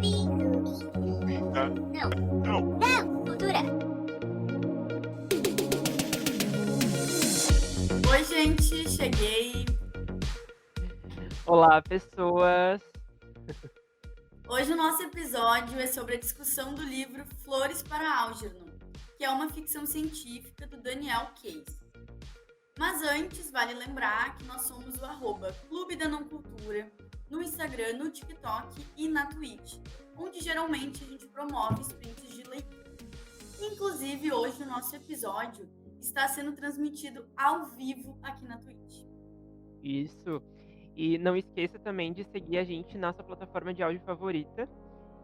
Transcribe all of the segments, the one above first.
Vida. Não, Não. não, cultura. Oi, gente, cheguei. Olá, pessoas. Hoje o nosso episódio é sobre a discussão do livro Flores para Algernon, que é uma ficção científica do Daniel Case. Mas antes, vale lembrar que nós somos o Clube da Não Cultura no Instagram, no TikTok e na Twitch, onde geralmente a gente promove sprints de leitura. Inclusive, hoje o nosso episódio está sendo transmitido ao vivo aqui na Twitch. Isso. E não esqueça também de seguir a gente na sua plataforma de áudio favorita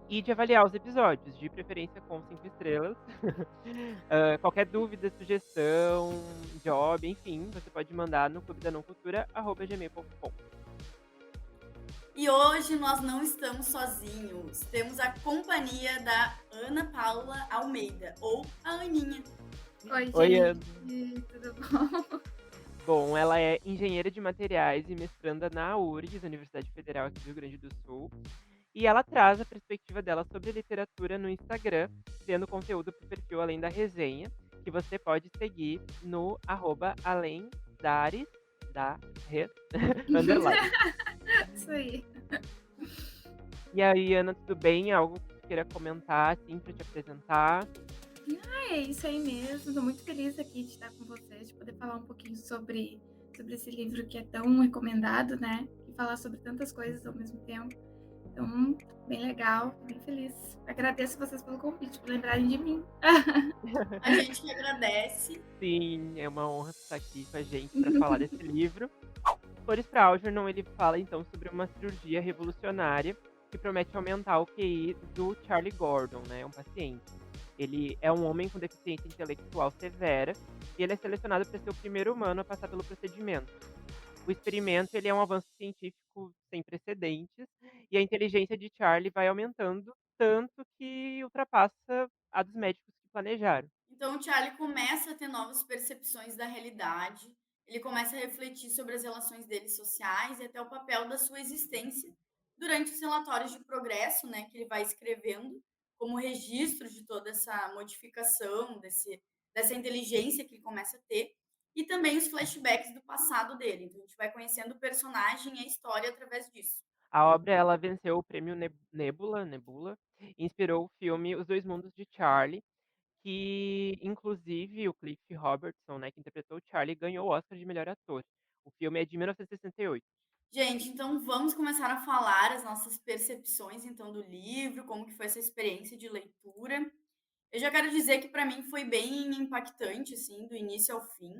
e de avaliar os episódios, de preferência com 5 estrelas. Qualquer dúvida, sugestão, job, enfim, você pode mandar no clubedanãocultura@gmail.com. E hoje nós não estamos sozinhos. Temos a companhia da Ana Paula Almeida, ou a Aninha. Oi, Oi, gente, tudo bom? Bom, ela é engenheira de materiais e mestranda na URGS, Universidade Federal aqui do Rio Grande do Sul. E ela traz a perspectiva dela sobre literatura no Instagram, criando conteúdo para o perfil Além da Resenha, que você pode seguir no @alemdares, da res, underline. Isso aí. E aí, Ana, tudo bem? Algo que você queira comentar, assim, para te apresentar? É isso aí mesmo. Tô muito feliz aqui de estar com vocês, de poder falar um pouquinho sobre esse livro que é tão recomendado, né? E falar sobre tantas coisas ao mesmo tempo. Então, bem legal, tô bem feliz. Agradeço vocês pelo convite, por lembrarem de mim. A gente que agradece. Sim, é uma honra estar aqui com a gente para falar desse livro. Flores para Algernon, ele fala então sobre uma cirurgia revolucionária que promete aumentar o QI do Charlie Gordon, né, um paciente. Ele é um homem com deficiência intelectual severa e ele é selecionado para ser o primeiro humano a passar pelo procedimento. O experimento ele é um avanço científico sem precedentes e a inteligência de Charlie vai aumentando tanto que ultrapassa a dos médicos que planejaram. Então o Charlie começa a ter novas percepções da realidade, ele começa a refletir sobre as relações dele sociais e até o papel da sua existência durante os relatórios de progresso, né, que ele vai escrevendo como registro de toda essa modificação, dessa inteligência que ele começa a ter, e também os flashbacks do passado dele. Então a gente vai conhecendo o personagem e a história através disso. A obra ela venceu o prêmio Nebula, e inspirou o filme Os Dois Mundos de Charlie, que inclusive o Cliff Robertson, né, que interpretou o Charlie, ganhou o Oscar de melhor ator. O filme é de 1968. Gente, então vamos começar a falar as nossas percepções então do livro, como que foi essa experiência de leitura. Eu já quero dizer que para mim foi bem impactante, assim, do início ao fim.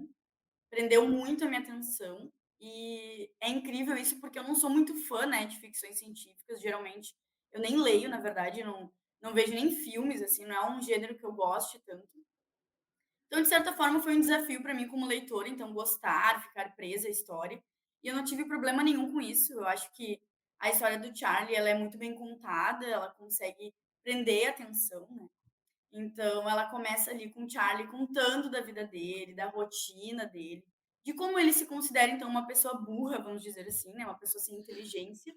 Prendeu muito a minha atenção e é incrível isso porque eu não sou muito fã, né, de ficções científicas. Geralmente eu nem leio, na verdade, não vejo nem filmes, assim, não é um gênero que eu goste tanto. Então, de certa forma, foi um desafio para mim como leitora, então gostar, ficar presa à história. E eu não tive problema nenhum com isso. Eu acho que a história do Charlie, ela é muito bem contada, ela consegue prender a atenção, né? Então, ela começa ali com o Charlie contando da vida dele, da rotina dele, de como ele se considera então uma pessoa burra, vamos dizer assim, né? Uma pessoa sem inteligência.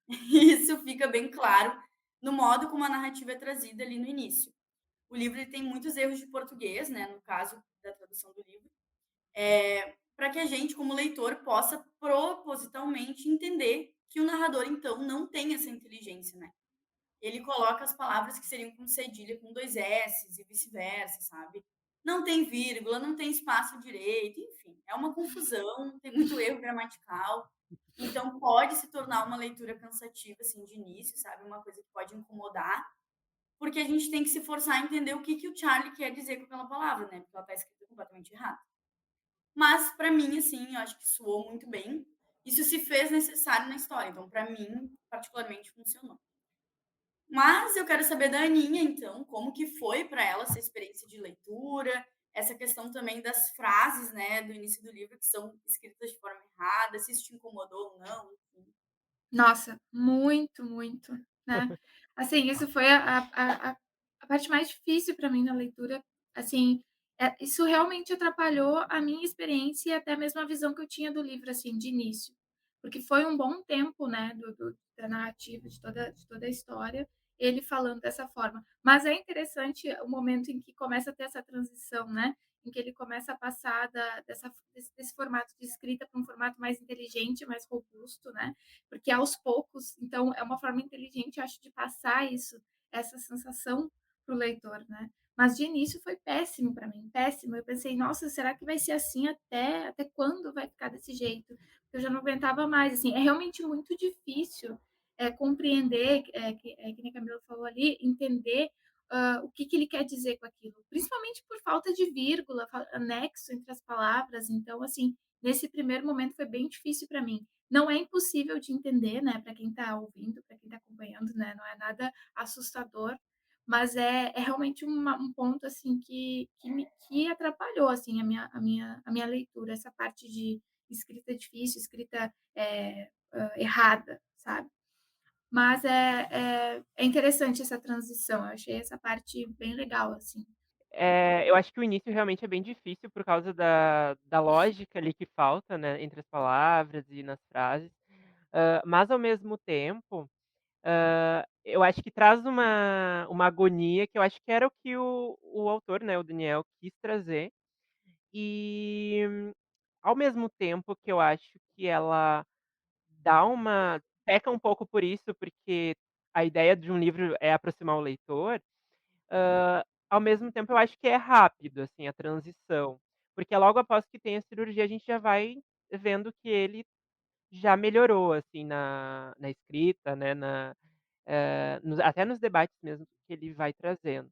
E isso fica bem claro no modo como a narrativa é trazida ali no início. O livro ele tem muitos erros de português, né, no caso da tradução do livro, para que a gente, como leitor, possa propositalmente entender que o narrador, então, não tem essa inteligência, né? Ele coloca as palavras que seriam com cedilha com dois S's e vice-versa, sabe? Não tem vírgula, não tem espaço direito, enfim, é uma confusão, tem muito erro gramatical. Então, pode se tornar uma leitura cansativa, assim, de início, sabe? Uma coisa que pode incomodar, porque a gente tem que se forçar a entender o que, que o Charlie quer dizer com aquela palavra, né? Porque ela está escrita completamente errada. Mas, para mim, assim, eu acho que soou muito bem. Isso se fez necessário na história. Então, para mim, particularmente, funcionou. Mas eu quero saber da Aninha, então, como que foi para ela essa experiência de leitura, essa questão também das frases, né, do início do livro que são escritas de forma errada, se isso te incomodou ou não, enfim. Nossa, muito, muito, né? Assim, isso foi a parte mais difícil para mim na leitura. Assim, isso realmente atrapalhou a minha experiência e até mesmo a visão que eu tinha do livro, assim, de início. Porque foi um bom tempo, né, da narrativa, de toda a história. ele falando dessa forma. Mas é interessante o momento em que começa a ter essa transição, né, em que ele começa a passar desse formato de escrita para um formato mais inteligente, mais robusto, né, porque aos poucos então é uma forma inteligente, eu acho, de passar isso, essa sensação para o leitor, né. Mas de início foi péssimo para mim, péssimo. Eu pensei: "Nossa, será que vai ser assim até quando vai ficar desse jeito?". Eu já não aguentava mais, assim, é realmente muito difícil, compreender, que nem a Camila falou ali, entender, o que que ele quer dizer com aquilo, principalmente por falta de vírgula, anexo entre as palavras, então, assim, nesse primeiro momento foi bem difícil para mim. Não é impossível de entender, né, para quem está ouvindo, para quem está acompanhando, né, não é nada assustador, mas é realmente um ponto, assim, que atrapalhou, assim, a minha leitura, essa parte de escrita difícil, escrita, errada, sabe. Mas é interessante essa transição, eu achei essa parte bem legal, assim. Eu acho que o início realmente é bem difícil por causa da lógica ali que falta, né, entre as palavras e nas frases, mas ao mesmo tempo, eu acho que traz uma agonia que eu acho que era o que o autor, né, o Daniel, quis trazer, e ao mesmo tempo que eu acho que ela dá uma peca um pouco por isso, porque a ideia de um livro é aproximar o leitor. Ao mesmo tempo eu acho que é rápido, assim, a transição, porque logo após que tem a cirurgia a gente já vai vendo que ele já melhorou, assim, na escrita, né, até nos debates mesmo que ele vai trazendo.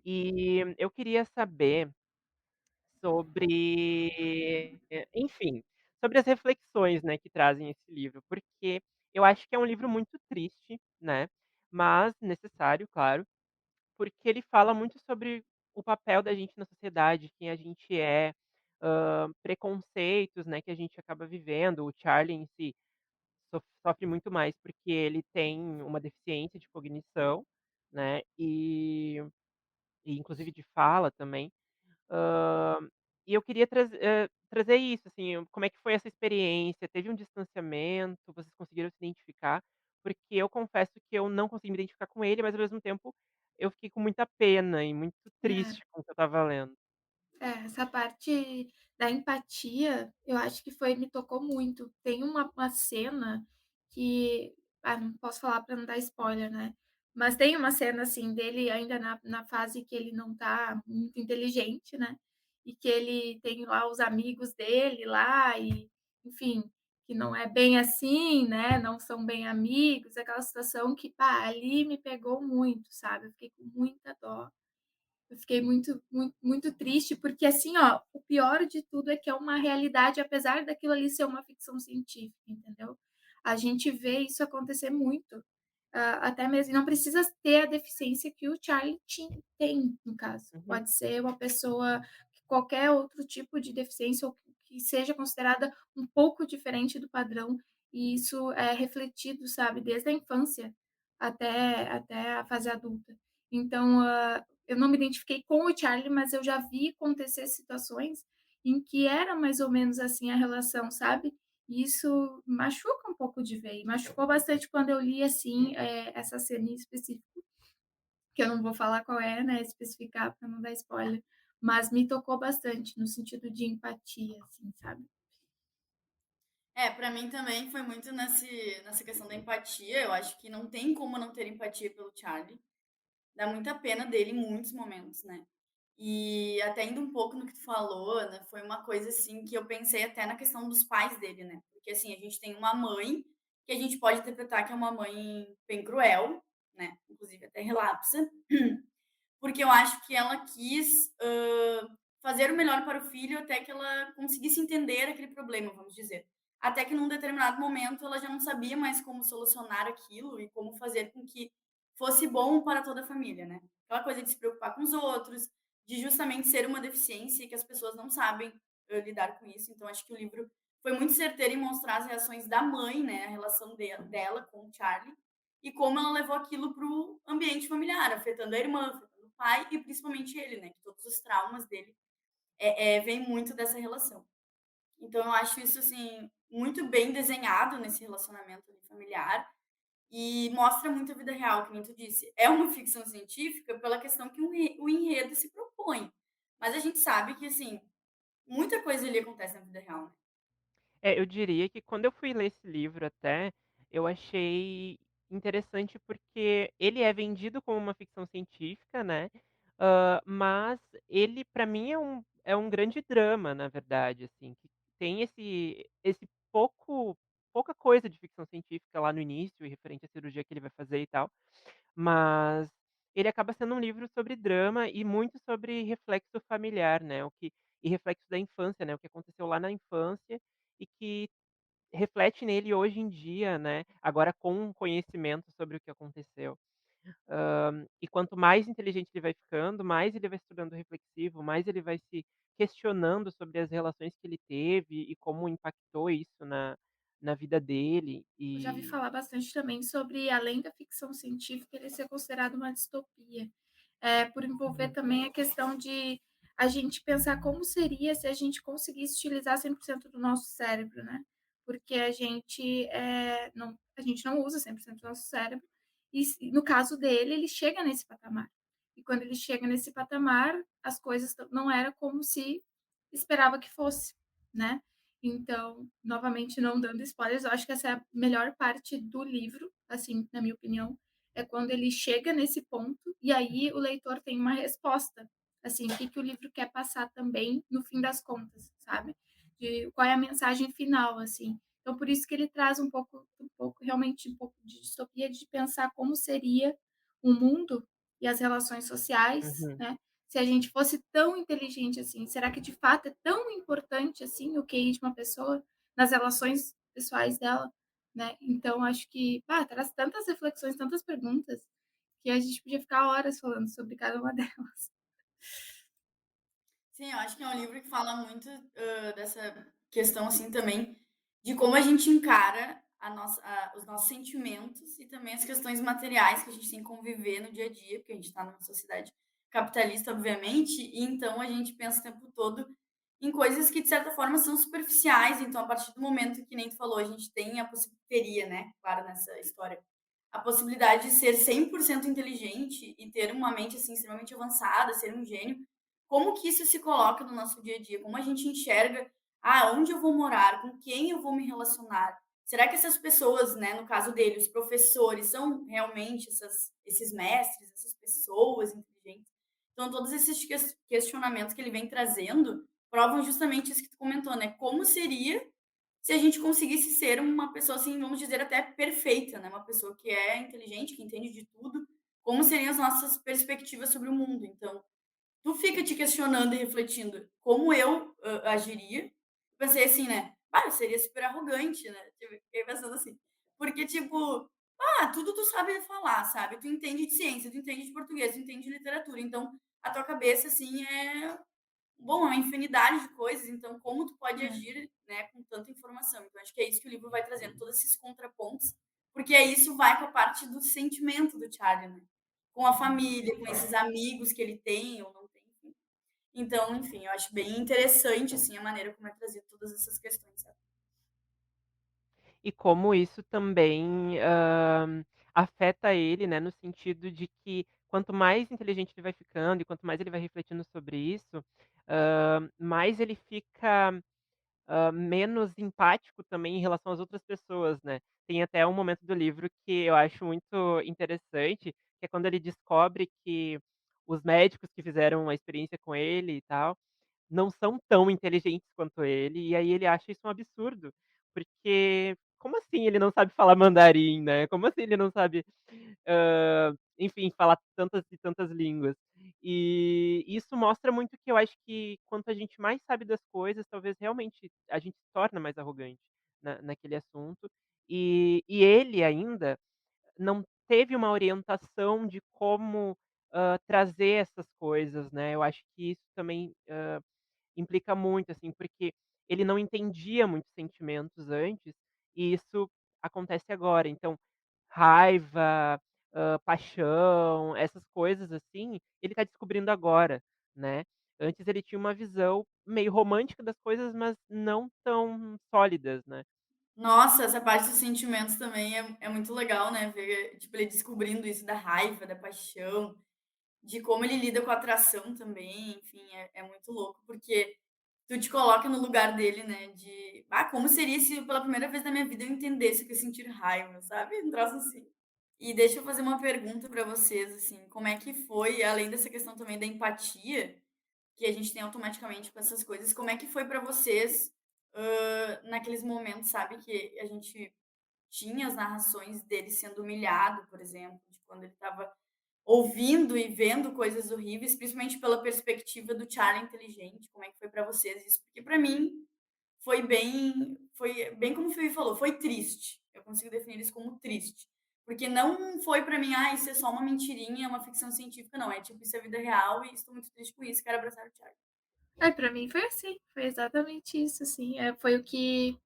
E eu queria saber sobre, enfim, sobre as reflexões, né, que trazem esse livro, porque eu acho que é um livro muito triste, né, mas necessário, claro. Porque ele fala muito sobre o papel da gente na sociedade, quem a gente é, preconceitos, né, que a gente acaba vivendo. O Charlie em si sofre muito mais porque ele tem uma deficiência de cognição, né, e inclusive de fala também. Hã, e eu queria trazer isso, assim, como é que foi essa experiência? Teve um distanciamento? Vocês conseguiram se identificar? Porque eu confesso que eu não consegui me identificar com ele, mas ao mesmo tempo eu fiquei com muita pena e muito É. triste com o que eu estava lendo. Essa parte da empatia, eu acho que me tocou muito. Tem uma cena que não posso falar para não dar spoiler, né, mas tem uma cena, assim, dele ainda na fase que ele não tá muito inteligente, né, e que ele tem lá os amigos dele lá e, enfim, que não é bem assim, né, não são bem amigos, aquela situação que, pá, ali me pegou muito, sabe, eu fiquei com muita dó. Eu fiquei muito triste, porque assim, ó, o pior de tudo é que é uma realidade, apesar daquilo ali ser uma ficção científica, entendeu. A gente vê isso acontecer muito, até mesmo e não precisa ter a deficiência que o Charlie tem, no caso. Uhum, Pode ser uma pessoa qualquer outro tipo de deficiência ou que seja considerada um pouco diferente do padrão, e isso é refletido, sabe, desde a infância até a fase adulta. Então, eu não me identifiquei com o Charlie, mas eu já vi acontecer situações em que era mais ou menos assim a relação, sabe. E isso machuca um pouco de ver, e machucou bastante quando eu li, assim, essa cena em específico, que eu não vou falar qual é, né, especificar para não dar spoiler, mas me tocou bastante no sentido de empatia, assim, sabe. É, pra mim também foi muito nessa questão da empatia, eu acho que não tem como não ter empatia pelo Charlie. Dá muita pena dele em muitos momentos, né. E até indo um pouco no que tu falou, né, foi uma coisa, assim, que eu pensei até na questão dos pais dele, né, porque, assim, a gente tem uma mãe que a gente pode interpretar que é uma mãe bem cruel, né, inclusive até relapsa, porque eu acho que ela quis, fazer o melhor para o filho até que ela conseguisse entender aquele problema, vamos dizer. Até que num determinado momento ela já não sabia mais como solucionar aquilo e como fazer com que fosse bom para toda a família, né. Aquela coisa de se preocupar com os outros, de justamente ser uma deficiência e que as pessoas não sabem, lidar com isso. Então acho que o livro foi muito certeiro em mostrar as reações da mãe, né, a relação dela com o Charlie, e como ela levou aquilo para o ambiente familiar, afetando a irmã, afetando o pai e principalmente ele, né, que todos os traumas dele, vêm muito dessa relação. Então eu acho isso, assim, muito bem desenhado nesse relacionamento ali familiar, e mostra muito a vida real, que nem tu disse. É uma ficção científica pela questão que o enredo se propõe, mas a gente sabe que, assim, muita coisa ali acontece na vida real, né. É, eu diria que quando eu fui ler esse livro até, eu achei interessante porque ele é vendido como uma ficção científica, né, mas ele para mim é um grande drama, na verdade, assim, que tem esse pouca coisa de ficção científica lá no início, e referente à cirurgia que ele vai fazer e tal, mas ele acaba sendo um livro sobre drama e muito sobre reflexo familiar, né, e reflexo da infância, né, o que aconteceu lá na infância e que reflete nele hoje em dia, né, agora com conhecimento sobre o que aconteceu. E quanto mais inteligente ele vai ficando, mais ele vai se tornando reflexivo, mais ele vai se questionando sobre as relações que ele teve e como impactou isso na vida dele. Eu já vi falar bastante também sobre, além da ficção científica, ele ser considerado uma distopia. Por envolver Uhum, também a questão de a gente pensar como seria se a gente conseguisse utilizar 100% do nosso cérebro, né. Porque a gente não usa 100% do nosso cérebro, e no caso dele, ele chega nesse patamar. E quando ele chega nesse patamar, as coisas não era como se esperava que fosse, né. Então, novamente não dando spoilers, eu acho que essa é a melhor parte do livro, assim, na minha opinião, é quando ele chega nesse ponto, e aí o leitor tem uma resposta, assim, o que que o livro quer passar também no fim das contas, sabe. De qual é a mensagem final, assim. Então por isso que ele traz um pouco realmente um pouco de distopia, de pensar como seria o mundo e as relações sociais, uhum. né, se a gente fosse tão inteligente assim. Será que de fato é tão importante assim o QI de uma pessoa nas relações pessoais dela, né? Então acho que, traz tantas reflexões, tantas perguntas, que a gente podia ficar horas falando sobre cada uma delas. Sim, eu acho que é um livro que fala muito, dessa questão, assim, também, de como a gente encara os nossos sentimentos e também as questões materiais que a gente tem que conviver no dia a dia, porque a gente está numa sociedade capitalista, obviamente, e então a gente pensa o tempo todo em coisas que, de certa forma, são superficiais. Então, a partir do momento que nem tu falou, a gente tem a teria, né, claro, nessa história, a possibilidade de ser 100% inteligente e ter uma mente, assim, extremamente avançada, ser um gênio. Como que isso se coloca no nosso dia a dia? Como a gente enxerga, onde eu vou morar, com quem eu vou me relacionar? Será que essas pessoas, né, no caso dele, os professores, são realmente esses mestres, essas pessoas inteligentes? Então, todos esses questionamentos que ele vem trazendo provam justamente isso que tu comentou, né? Como seria se a gente conseguisse ser uma pessoa, assim, vamos dizer, até perfeita, né? Uma pessoa que é inteligente, que entende de tudo. Como seriam as nossas perspectivas sobre o mundo? Então, tu fica te questionando e refletindo como eu, agiria. Pensei assim, né: "Ah, eu seria super arrogante", né, tipo, fiquei pensando assim, porque tipo, tudo tu sabe falar, sabe, tu entende de ciência, tu entende de português, tu entende de literatura, então a tua cabeça, assim, bom, é uma infinidade de coisas, então como tu pode É, agir, né, com tanta informação. Então acho que é isso que o livro vai trazendo, todos esses contrapontos, porque aí isso vai com a parte do sentimento do Charlie, né, com a família, com esses amigos que ele tem ou não tem, enfim. Então, enfim, eu acho bem interessante, assim, a maneira como é trazido todas essas questões, sabe. E como isso também, afeta ele, né, no sentido de que quanto mais inteligente ele vai ficando e quanto mais ele vai refletindo sobre isso, mais ele fica menos empático também em relação às outras pessoas, né. Tem até um momento do livro que eu acho muito interessante, que é quando ele descobre que os médicos que fizeram a experiência com ele e tal, não são tão inteligentes quanto ele, e aí ele acha isso um absurdo, porque como assim ele não sabe falar mandarim, né, como assim ele não sabe, enfim, falar tantas e tantas línguas. E isso mostra muito que eu acho que quanto a gente mais sabe das coisas, talvez realmente a gente se torna mais arrogante naquele assunto. E ele ainda não teve uma orientação de como, trazer essas coisas, né, eu acho que isso também, implica muito, assim, porque ele não entendia muitos sentimentos antes, e isso acontece agora. Então, raiva, paixão, essas coisas, assim, ele tá descobrindo agora, né. Antes ele tinha uma visão meio romântica das coisas, mas não tão sólidas, né. Nossa, essa parte dos sentimentos também é muito legal, né, ver, tipo, ele descobrindo isso da raiva, da paixão, de como ele lida com a atração também, enfim, é muito louco, porque tu te coloca no lugar dele, né, de: "Ah, como seria se pela primeira vez na minha vida eu entendesse o que é sentir raiva", sabe, um troço assim. E deixa eu fazer uma pergunta pra vocês, assim, como é que foi, além dessa questão também da empatia, que a gente tem automaticamente com essas coisas, como é que foi pra vocês, naqueles momentos, sabe, que a gente tinha as narrações dele sendo humilhado, por exemplo, de quando ele estava ouvindo e vendo coisas horríveis, principalmente pela perspectiva do Charlie inteligente, como é que foi pra vocês isso? Porque pra mim foi bem como o Felipe falou, foi triste. Eu consigo definir isso como triste. Porque não foi pra mim: "Ah, isso é só uma mentirinha, é uma ficção científica", não, é tipo, isso é vida real e estou muito triste com isso, quero abraçar o Charlie. Pra mim foi assim, foi exatamente isso, assim, foi o que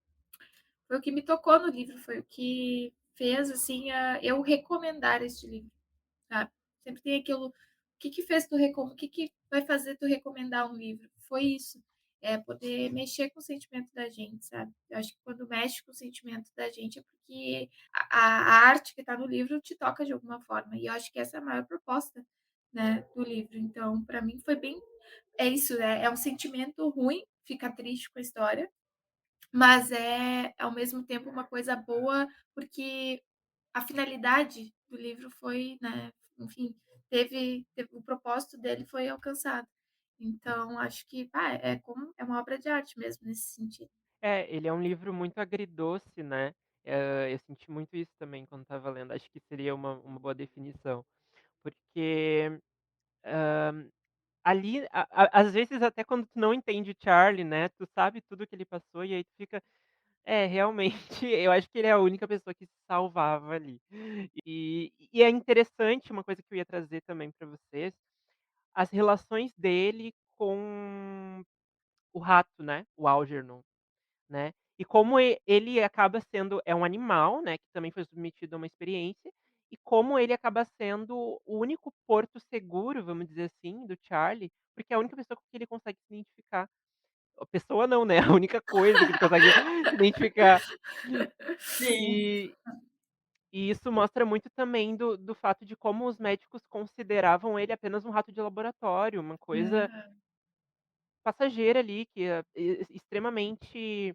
me tocou no livro, foi o que fez, assim, eu recomendar este livro, sabe. Sempre tem aquilo, o que que vai fazer tu recomendar um livro? Foi isso, é poder mexer com o sentimento da gente, sabe. Eu acho que quando mexe com o sentimento da gente é porque a arte que está no livro te toca de alguma forma, e eu acho que essa é a maior proposta, né, do livro. Então, para mim foi bem é isso, é um sentimento ruim, ficar triste com a história, mas é, ao mesmo tempo, uma coisa boa, porque a finalidade do livro foi, né, enfim, teve o propósito dele foi alcançado. Então acho que, é uma obra de arte mesmo nesse sentido. É, ele é um livro muito agridoce, né, eu senti muito isso também quando estava lendo, acho que seria uma boa definição, porque, ali, às vezes até quando tu não entende o Charlie, né, tu sabe tudo que ele passou e aí tu fica: "É, realmente, eu acho que ele é a única pessoa que se salvava ali". E é interessante, uma coisa que eu ia trazer também pra vocês, as relações dele com o rato, né, o Algernon, né. E como ele acaba sendo um animal, né, que também foi submetido a uma experiência, e como ele acaba sendo o único porto seguro, vamos dizer assim, do Charlie, porque é a única pessoa com que ele consegue se identificar. A pessoa não, né, a única coisa que ele consegue se identificar. Sim. E e isso mostra muito também do fato de como os médicos consideravam ele apenas um rato de laboratório, uma coisa Aham. passageira ali, que é extremamente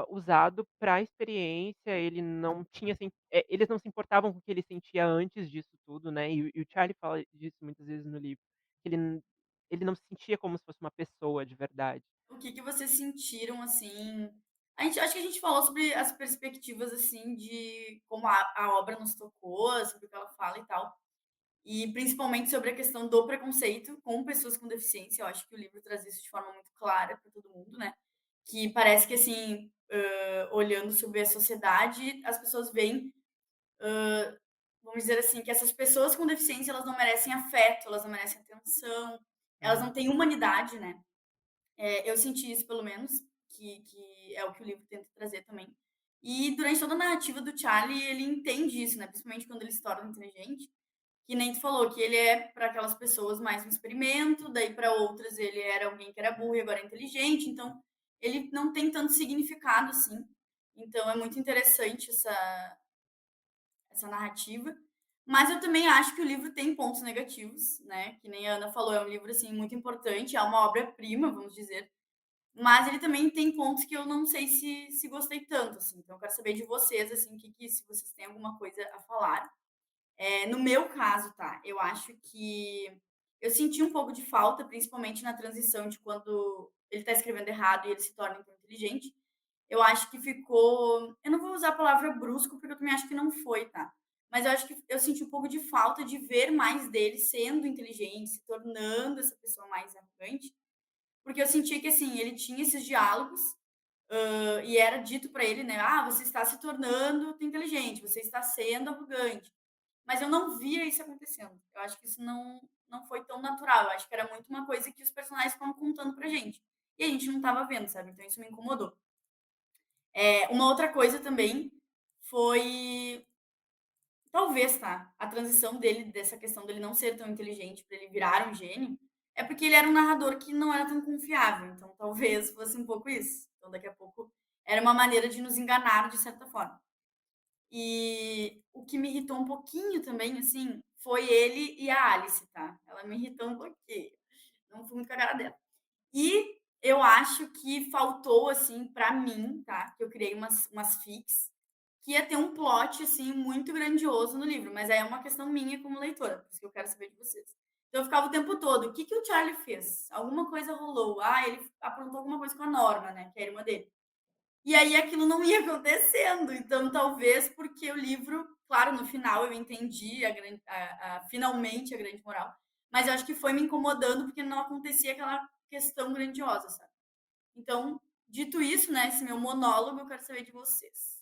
usado para a experiência, ele não tinha eles não se importavam com o que ele sentia antes disso tudo, né, e o Charlie fala disso muitas vezes no livro, que ele não se sentia como se fosse uma pessoa de verdade. O que que vocês sentiram, assim, acho que a gente falou sobre as perspectivas, assim, de como a obra nos tocou, sobre o que ela fala e tal. E principalmente sobre a questão do preconceito com pessoas com deficiência, eu acho que o livro traz isso de forma muito clara para todo mundo, né, que parece que, assim, olhando sobre a sociedade, as pessoas veem, vamos dizer assim, que essas pessoas com deficiência, elas não merecem afeto, elas não merecem atenção, elas Uhum, não têm humanidade, né. Eu senti isso pelo menos, que é o que o livro tenta trazer também. E durante toda a narrativa do Charlie, ele entende isso, né, principalmente quando ele se torna inteligente, que nem tu falou, que ele é para aquelas pessoas mais um experimento, daí para outras ele era alguém que era burro e agora é inteligente, então ele não tem tanto significado assim. Então é muito interessante essa narrativa. Mas eu também acho que o livro tem pontos negativos, né? Que nem a Ana falou, é um livro assim muito importante, é uma obra-prima, vamos dizer. Mas ele também tem pontos que eu não sei se gostei tanto, assim. Então eu quero saber de vocês, assim, se vocês têm alguma coisa a falar. No meu caso, tá, eu acho que eu senti um pouco de falta, principalmente na transição de quando ele tá escrevendo errado e ele se torna então inteligente. Eu acho que ficou, eu não vou usar a palavra brusco, porque eu também acho que não foi, tá. Mas eu acho que eu senti um pouco de falta de ver mais dele sendo inteligente, se tornando essa pessoa mais arrogante, porque eu sentia que, assim, ele tinha esses diálogos, e era dito pra ele, né: "Ah, você está se tornando inteligente, você está sendo arrogante". Mas eu não via isso acontecendo. Eu acho que isso não foi tão natural, eu acho que era muito uma coisa que os personagens estavam contando pra gente, e a gente não estava vendo, sabe, então isso me incomodou. Uma outra coisa também foi, talvez, tá, a transição dele, dessa questão dele não ser tão inteligente pra ele virar um gênio, é porque ele era um narrador que não era tão confiável, então talvez fosse um pouco isso. Então daqui a pouco Era uma maneira de nos enganar de certa forma. E o que me irritou um pouquinho também, assim, foi ele e a Alice, tá? Ela me irritou um pouquinho. Não fui muito com a cara dela. E eu acho que faltou, assim, pra mim, tá? Que eu criei umas fics, que ia ter um plot, assim, muito grandioso no livro, mas aí é uma questão minha como leitora, por isso que eu quero saber de vocês. Então eu ficava o tempo todo, o que que o Charlie fez? Alguma coisa rolou. Ah, ele aprontou alguma coisa com a Norma, né? Que é a irmã dele. E aí aquilo não ia acontecendo. Então, talvez porque o livro, claro, no final eu entendi finalmente a grande moral, mas eu acho que foi me incomodando porque não acontecia aquela questão grandiosa, sabe? Então, dito isso, né, esse meu monólogo, eu quero saber de vocês.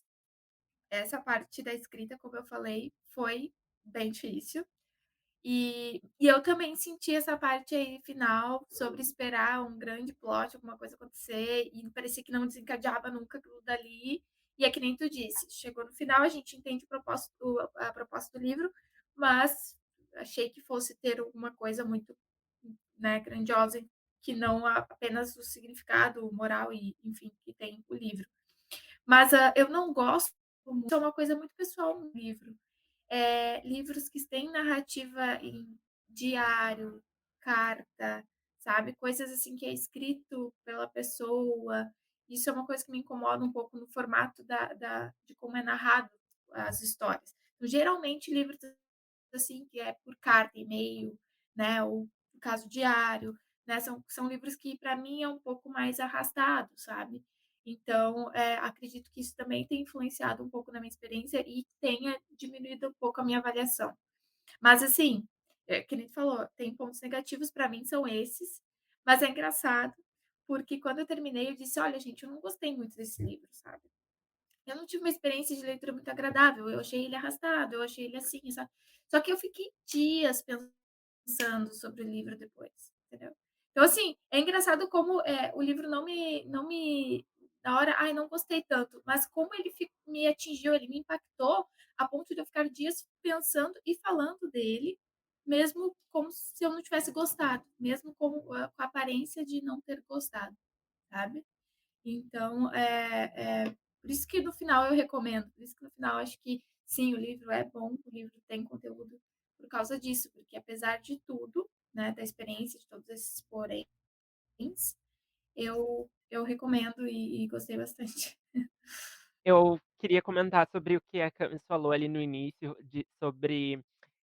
Essa parte da escrita, como eu falei, foi bem difícil. E eu também senti essa parte aí final sobre esperar um grande plot, alguma coisa acontecer, e parecia que não desencadeava nunca aquilo dali. E é que nem tu disse, chegou no final, a gente entende o propósito, a proposta do livro, mas achei que fosse ter alguma coisa muito, né, grandiosa, que não apenas o significado moral e, enfim, que tem o livro. Mas eu não gosto muito, isso é uma coisa muito pessoal no livro. Livros que têm narrativa em diário, carta, sabe? Coisas assim que é escrito pela pessoa. Isso é uma coisa que me incomoda um pouco no formato de como é narrado as histórias. Então, geralmente, livros assim, que é por carta, e-mail, né? Ou no caso diário, né? São livros que, para mim, é um pouco mais arrastado, sabe? Então, acredito que isso também tem influenciado um pouco na minha experiência e tenha diminuído um pouco a minha avaliação. Mas, assim, que nem tu falou, tem pontos negativos, para mim são esses, mas é engraçado, porque quando eu terminei, eu disse: "Olha, gente, eu não gostei muito desse livro", sabe. Eu não tive uma experiência de leitura muito agradável, eu achei ele arrastado, eu achei ele assim, sabe. Só que eu fiquei dias pensando sobre o livro depois, entendeu. Então, assim, é engraçado como, o livro não me na hora, "Ai, não gostei tanto", mas como ele me atingiu, ele me impactou a ponto de eu ficar dias pensando e falando dele, mesmo como se eu não tivesse gostado, mesmo com a aparência de não ter gostado, sabe. Então, por isso que no final eu recomendo, por isso que no final eu acho que sim, o livro é bom, o livro tem conteúdo por causa disso, porque apesar de tudo, né, da experiência, de todos esses poréns, eu recomendo e gostei bastante. Eu queria comentar sobre o que a Camis falou ali no início, sobre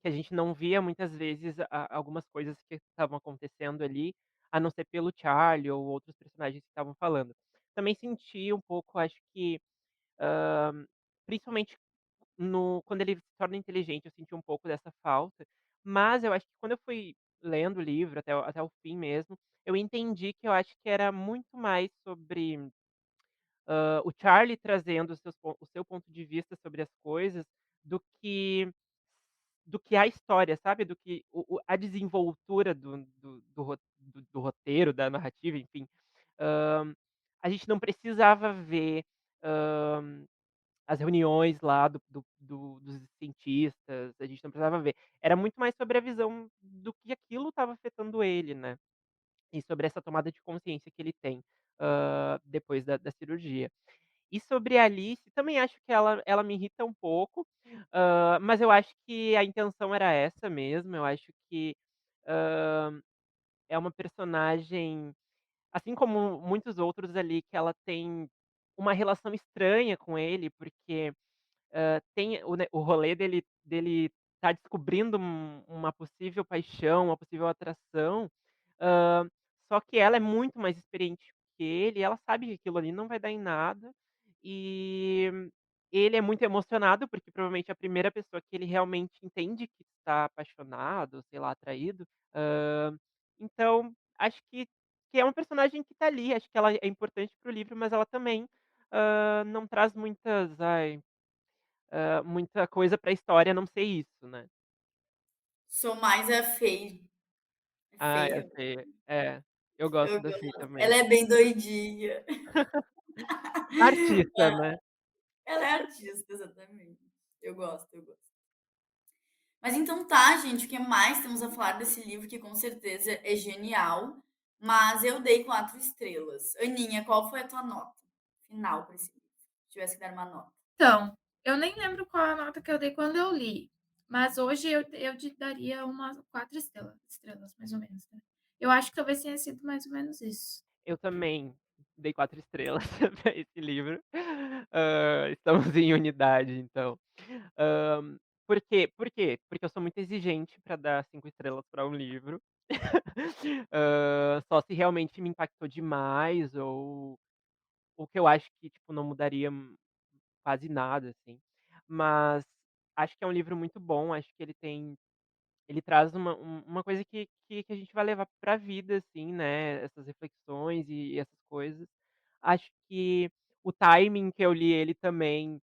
que a gente não via muitas vezes algumas coisas que estavam acontecendo ali, a não ser pelo Charlie ou outros personagens que estavam falando. Também senti um pouco, acho que, principalmente quando ele se torna inteligente, eu senti um pouco dessa falta, mas eu acho que quando eu fui lendo o livro até o fim mesmo, eu entendi que eu acho que era muito mais sobre o Charlie trazendo o seu ponto de vista sobre as coisas, do que do que a história, sabe, do que a desenvoltura do roteiro, da narrativa, enfim. Hã, a gente não precisava ver, hã, as reuniões lá dos cientistas, a gente não precisava ver. Era muito mais sobre a visão do que aquilo estava afetando ele, né, e sobre essa tomada de consciência que ele tem, depois da cirurgia. E sobre a Alice, também acho que ela me irrita um pouco, mas eu acho que a intenção era essa mesmo, eu acho que, hã, é uma personagem, assim como muitos outros ali, que ela tem uma relação estranha com ele, porque, tem o rolê dele tá descobrindo uma possível paixão, uma possível atração, hã, só que ela é muito mais experiente que ele, ela sabe que aquilo ali não vai dar em nada, e ele é muito emocionado, porque provavelmente é a primeira pessoa que ele realmente entende que está apaixonado, sei lá, atraído. Então acho que é uma personagem que tá ali, acho que ela é importante para o livro, mas ela também, não traz muita coisa pra história a não ser isso, né. Sou mais a Fey. É Ah, feia. eu sei. É, eu gosto Eu da Fei gosto. também. Ela é bem doidinha. Artista, né. Ela é artista, exatamente. Eu gosto, eu gosto. Mas então tá, gente, o que mais temos a falar desse livro que com certeza é genial, mas eu dei 4 estrelas. Aninha, qual foi a tua nota final para esse livro? Se tivesse que dar uma nota. Então, eu nem lembro qual a nota que eu dei quando eu li, mas hoje eu te daria umas 4 estrelas, mais ou menos, né. Eu acho que talvez tenha sido mais ou menos isso. Eu também dei 4 estrelas pra esse livro. Estamos em unidade então. Por quê? Por quê? Porque eu sou muito exigente pra dar 5 estrelas pra um livro. Só se realmente me impactou demais ou que eu acho que, tipo, não mudaria quase nada, assim. Mas acho que é um livro muito bom, acho que ele traz uma coisa que a gente vai levar pra vida, assim, né, essas reflexões e essas coisas. Acho que o timing que eu li ele também,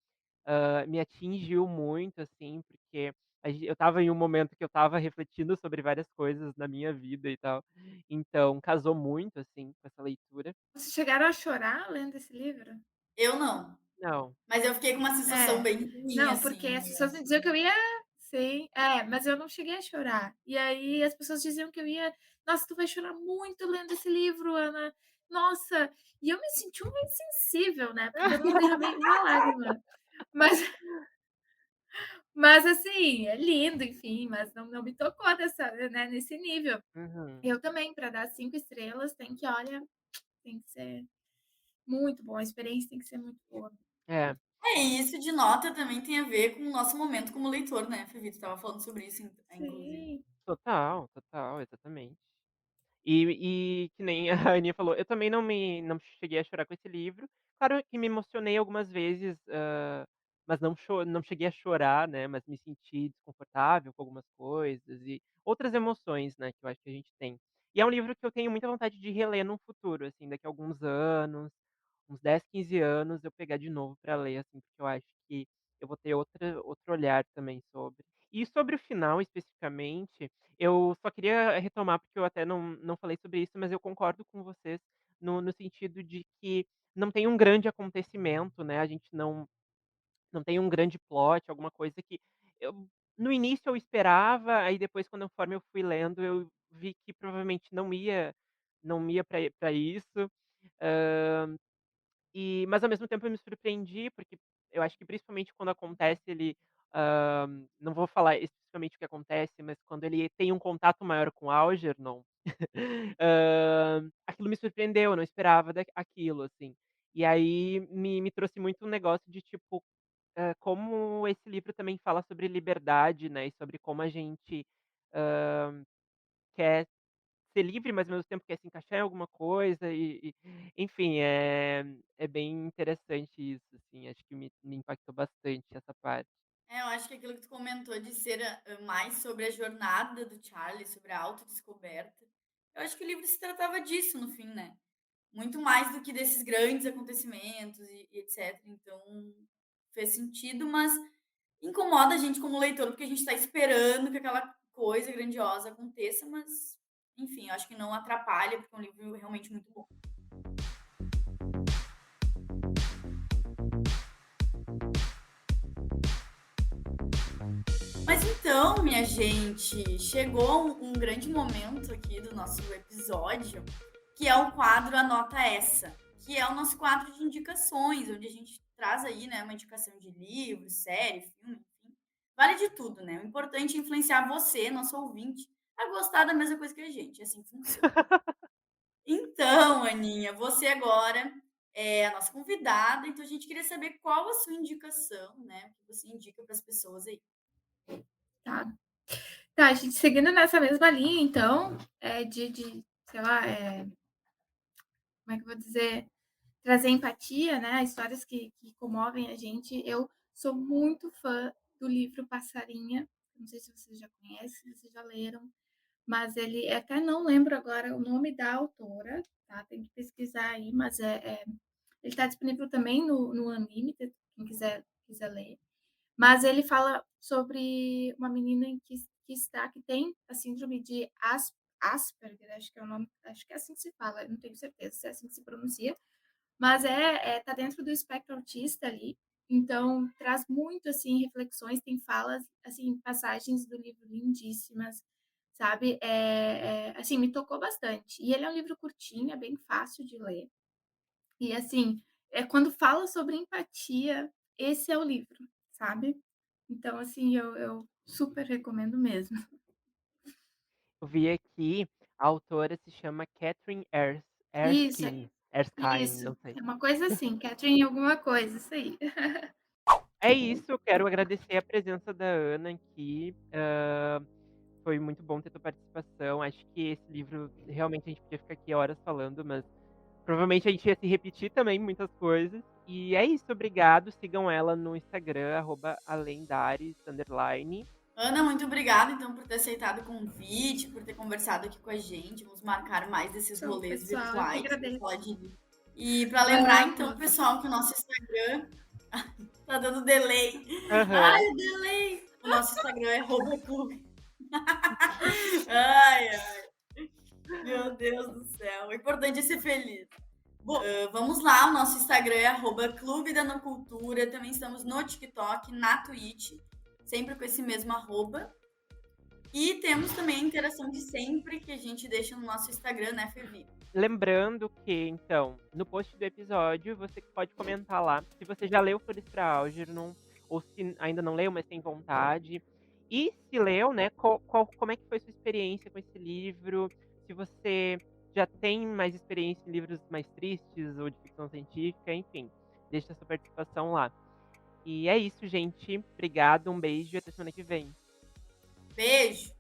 me atingiu muito, assim, porque eu estava em um momento que eu estava refletindo sobre várias coisas na minha vida e tal, então casou muito, assim, com essa leitura. Vocês chegaram a chorar lendo esse livro? Eu não, Não. mas eu fiquei com uma sensação É. bem ruim, Não, porque as assim, pessoas me diziam que eu ia sim, mas eu não cheguei a chorar. E aí as pessoas diziam que eu ia: "Nossa, tu vai chorar muito lendo esse livro, Ana. Nossa", e eu me senti uma insensível, né, porque eu não derramei uma lágrima. Mas assim, é lindo, enfim, mas não me tocou nesse nível. Uhum. Eu também, para dar 5 estrelas, tem que olha, tem que ser muito bom, a experiência tem que ser muito boa. É, é, e isso de nota também tem a ver com o nosso momento como leitor, né, Fê Vitor estava falando sobre isso inclusive. Sim. total, total, exatamente. E que nem a Aninha falou, eu também não cheguei a chorar com esse livro. Claro que me emocionei algumas vezes, mas não cheguei a chorar, né, mas me senti desconfortável com algumas coisas e outras emoções, né, que eu acho que a gente tem. E é um livro que eu tenho muita vontade de reler no futuro, assim, daqui a alguns anos, uns 10, 15 anos, eu pegar de novo pra ler, assim, porque eu acho que eu vou ter outro olhar também sobre. E sobre o final especificamente, eu só queria retomar, porque eu até não falei sobre isso, mas eu concordo com vocês no sentido de que não tem um grande acontecimento, né, a gente não tem um grande plot, alguma coisa que eu no início eu esperava, aí depois conforme eu fui lendo, eu vi que provavelmente não ia pra isso. Hã mas ao mesmo tempo eu me surpreendi, porque eu acho que principalmente quando acontece ele, não vou falar especificamente o que acontece, mas quando ele tem um contato maior com Algernon, aquilo me surpreendeu, eu não esperava aquilo, assim. E aí me trouxe muito um negócio de tipo, como esse livro também fala sobre liberdade, né, e sobre como a gente, quer ser livre, mas ao mesmo tempo quer se encaixar em alguma coisa enfim, é bem interessante isso, assim, acho que me impactou bastante essa parte. É, eu acho que aquilo que tu comentou de ser, mais sobre a jornada do Charlie, sobre a autodescoberta, eu acho que o livro se tratava disso no fim, né. Muito mais do que desses grandes acontecimentos e etcétera, então fez sentido, mas incomoda a gente como leitor, porque a gente está esperando que aquela coisa grandiosa aconteça, mas, enfim, eu acho que não atrapalha, porque é um livro realmente muito bom. Mas então, minha gente, chegou um grande momento aqui do nosso episódio, que é o quadro Anota Essa, que é o nosso quadro de indicações, onde a gente traz aí, né, uma indicação de livro, série, filme, enfim. Vale de tudo, né? O importante é influenciar você, nosso ouvinte, a gostar da mesma coisa que a gente. Assim funciona. Então, Aninha, você agora é a nossa convidada, então a gente queria saber qual a sua indicação, né? O que você indica para as pessoas aí. Tá. Tá, a gente seguindo nessa mesma linha, então, sei lá, como é que eu vou dizer? Trazer empatia, né? Histórias que comovem a gente. Eu sou muito fã do livro Passarinha. Não sei se vocês já conhecem, se vocês já leram, mas ele até não lembro agora o nome da autora, tá? Tem que pesquisar aí, mas ele está disponível também no Unlimited, quem quiser ler. Mas ele fala sobre uma menina que tem a síndrome de Asperger, acho que é o nome, acho que é assim que se fala, eu não tenho certeza se é assim que se pronuncia, mas tá dentro do espectro autista ali, então traz muito, assim, reflexões, tem falas, assim, passagens do livro lindíssimas, sabe, assim, me tocou bastante. E ele é um livro curtinho, é bem fácil de ler, e assim, quando fala sobre empatia, esse é o livro, sabe. Então, assim, eu super recomendo mesmo. Eu vi aqui, a autora se chama Catherine Isso, Erskine, isso. não sei. É uma coisa assim, Catherine alguma coisa, isso aí. É isso, eu quero agradecer a presença da Ana aqui, foi muito bom ter tua participação, acho que esse livro realmente a gente podia ficar aqui horas falando, mas provavelmente a gente ia se repetir também muitas coisas. E é isso, obrigado, sigam ela no Instagram, @alendares_. Ana, muito obrigada, então, por ter aceitado o convite, por ter conversado aqui com a gente. Vamos marcar mais desses Show, rolês pessoal, eu que virtuais pra falar agradeço. de livro. E para lembrar, então, Vamos. pessoal, que o nosso Instagram tá dando delay. Ai, Aham. o delay! O nosso Instagram é @clube. Ai, ai, meu Deus do céu. O importante é ser feliz. Bom, vamos lá, o nosso Instagram é @clube da Nocultura. Também estamos no TikTok, na Twitch, sempre com esse mesmo arroba. E temos também a interação de sempre que a gente deixa no nosso Instagram, né, Fevi? Lembrando que, então, no post do episódio, você pode comentar lá se você já leu Flores para Algernon, ou se ainda não leu, mas tem vontade. E se leu, né, como é que foi sua experiência com esse livro? Se você já tem mais experiência em livros mais tristes ou de ficção científica, enfim, deixa a sua participação lá. E é isso, gente. Obrigado, um beijo e até semana que vem. Beijo!